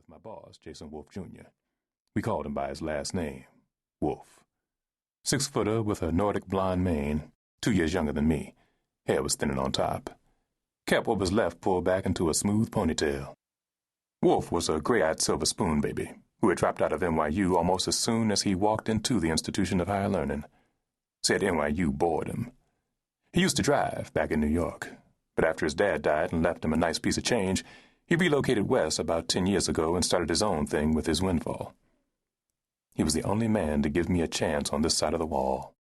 with my boss, Jason Wolf Jr. We called him by his last name, Wolf. 6-footer with a Nordic blonde mane, 2 years younger than me. Hair was thinning on top. Kept what was left pulled back into a smooth ponytail. Wolf was a gray-eyed silver spoon baby who had dropped out of NYU almost as soon as he walked into the institution of higher learning. Said NYU bored him. He used to drive back in New York, but after his dad died and left him a nice piece of change, he relocated west about 10 years ago and started his own thing with his windfall. He was the only man to give me a chance on this side of the wall.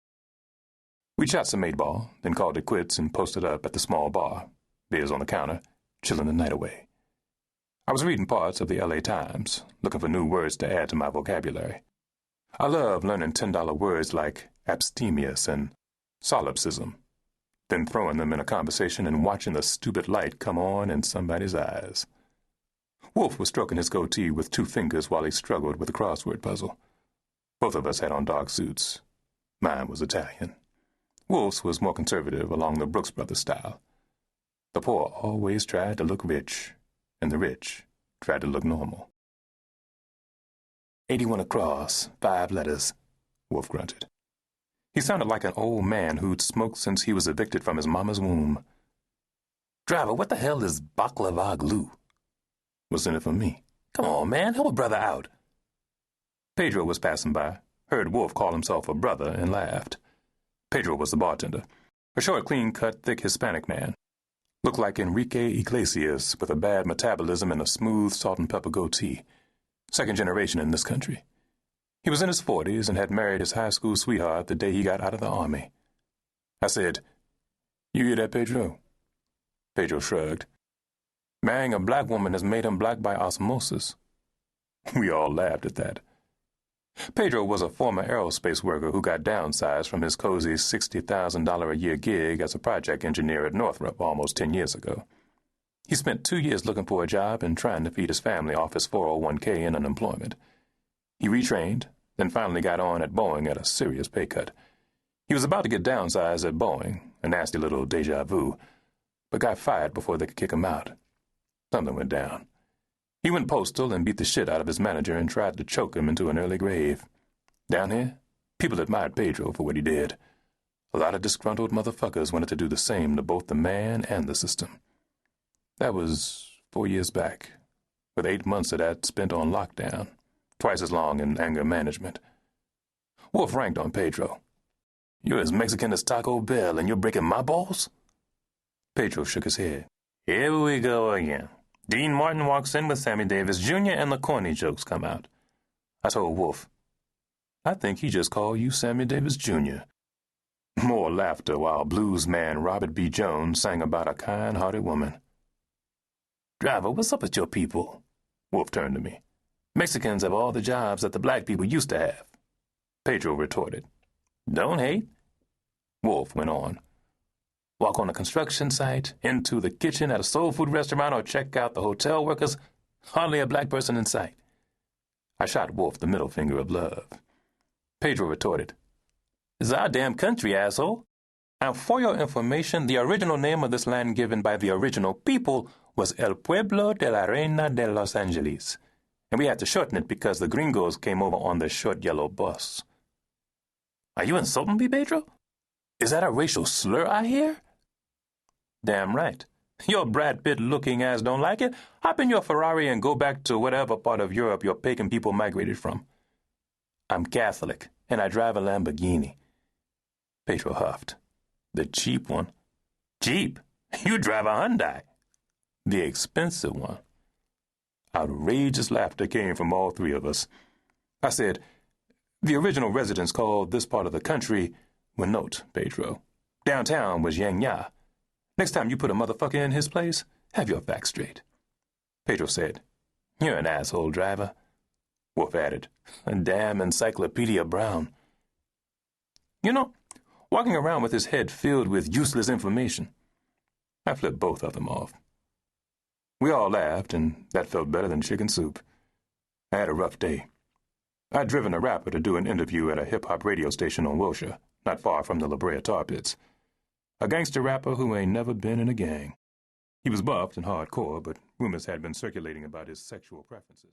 We shot some 8-ball, then called it quits and posted up at the small bar, beers on the counter, chilling the night away. I was reading parts of the LA Times, looking for new words to add to my vocabulary. I love learning $10 words like abstemious and solipsism, then throwing them in a conversation and watching the stupid light come on in somebody's eyes. Wolf was stroking his goatee with 2 fingers while he struggled with a crossword puzzle. Both of us had on dark suits. Mine was Italian. Wolf's was more conservative along the Brooks Brothers style. The poor always tried to look rich, and the rich tried to look normal. 81 across, 5 letters, Wolf grunted. He sounded like an old man who'd smoked since he was evicted from his mama's womb. Driver, what the hell is baklava glue? What's in it for me? Come on, man, help a brother out. Pedro was passing by, heard Wolf call himself a brother, and laughed. Pedro was the bartender, a short, clean-cut, thick Hispanic man. Looked like Enrique Iglesias with a bad metabolism and a smooth salt-and-pepper goatee. 2nd generation in this country. He was in his 40s and had married his high school sweetheart the day he got out of the army. I said, "You hear that, Pedro?" Pedro shrugged. "Marrying a black woman has made him black by osmosis." We all laughed at that. Pedro was a former aerospace worker who got downsized from his cozy $60,000 a year gig as a project engineer at Northrop almost 10 years ago. He spent 2 years looking for a job and trying to feed his family off his 401k and unemployment. He retrained, then finally got on at Boeing at a serious pay cut. He was about to get downsized at Boeing, a nasty little deja vu, but got fired before they could kick him out. Something went down. He went postal and beat the shit out of his manager and tried to choke him into an early grave. Down here, people admired Pedro for what he did. A lot of disgruntled motherfuckers wanted to do the same to both the man and the system. That was 4 years back, with 8 months of that spent on lockdown, twice as long in anger management. Wolf ranked on Pedro. "You're as Mexican as Taco Bell, and you're breaking my balls?" Pedro shook his head. "Here we go again. Dean Martin walks in with Sammy Davis Jr. and the corny jokes come out." I told Wolf, "I think he just called you Sammy Davis Jr." More laughter while blues man Robert B. Jones sang about a kind-hearted woman. "Driver, what's up with your people?" Wolf turned to me. "Mexicans have all the jobs that the black people used to have." Pedro retorted, "Don't hate." Wolf went on. "Walk on a construction site, into the kitchen at a soul food restaurant, or check out the hotel workers, hardly a black person in sight." I shot Wolf the middle finger of love. Pedro retorted, "It's our damn country, asshole. And for your information, the original name of this land given by the original people was El Pueblo de la Reina de Los Angeles, and we had to shorten it because the gringos came over on the short yellow bus." "Are you insulting me, Pedro? Is that a racial slur I hear?" "Damn right. Your Brad Pitt-looking ass don't like it? Hop in your Ferrari and go back to whatever part of Europe your pagan people migrated from." "I'm Catholic, and I drive a Lamborghini." Pedro huffed. "The cheap one." "Cheap? You drive a Hyundai." "The expensive one." Outrageous laughter came from all 3 of us. I said, "The original residents called this part of the country Winote, Pedro. Downtown was Yanya. Next time you put a motherfucker in his place, have your facts straight." Pedro said, "You're an asshole, driver." Wolf added, "A damn Encyclopedia Brown." You know, walking around with his head filled with useless information. I flipped both of them off. We all laughed, and that felt better than chicken soup. I had a rough day. I'd driven a rapper to do an interview at a hip-hop radio station on Wilshire, not far from the La Brea tar pits. A gangster rapper who ain't never been in a gang. He was buffed and hardcore, but rumors had been circulating about his sexual preferences.